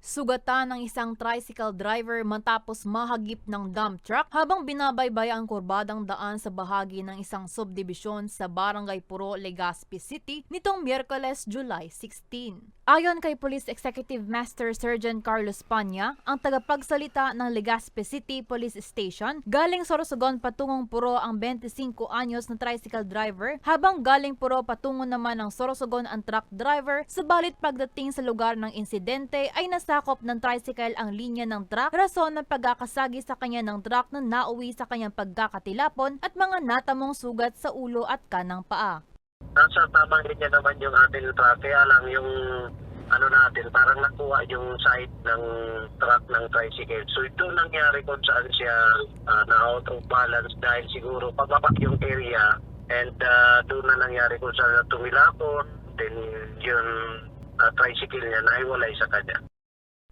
Sugatan ng isang tricycle driver matapos mahagip ng dump truck habang binabaybay ang kurbadang daan sa bahagi ng isang subdivision sa Barangay Puro, Legazpi City nitong Miyerkules, July 16. Ayon kay Police Executive Master Sergeant Carlos Panya, ang tagapagsalita ng Legazpi City Police Station, galing Sorsogon patungong Puro ang 25 anyos na tricycle driver habang galing Puro patungo naman ng Sorsogon ang truck driver, subalit pagdating sa lugar ng insidente ay nasakop ng tricycle ang linya ng truck, rason ng pagkakasagi sa kanya ng truck na nauwi sa kanyang pagkakatilapon at mga natamong sugat sa ulo at kanang paa. Nasa tamang linya naman yung ating truck, kaya lang yung natin, parang nakuha yung side ng truck ng tricycle. So ito nangyari kung saan siya na out of balance dahil siguro pababa yung area and doon na nangyari kung saan tumilapon, then yung tricycle niya naiwalay sa kanya.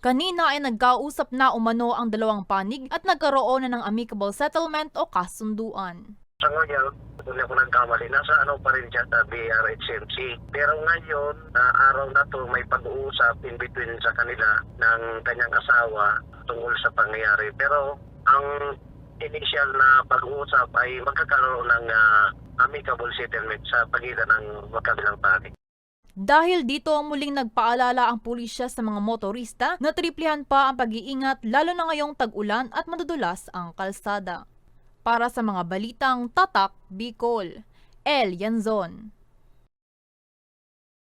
Kanina ay nagkausap na umano ang dalawang panig at nagkaroon na ng amicable settlement o kasunduan. Sa ngayon, kung ako nagkamali, nasa pa rin siya sa BRHMC. Pero ngayon, araw na to may pag-uusap in between sa kanila ng kanyang asawa tungkol sa pangyayari. Pero ang initial na pag-uusap ay magkakaroon ng amicable settlement sa pagitan ng magkabilang panig. Dahil dito muling nagpaalala ang pulisya sa mga motorista na triplihan pa ang pag-iingat lalo na ngayong tag-ulan at madudulas ang kalsada. Para sa mga balitang Tatak Bicol, El Yanzon.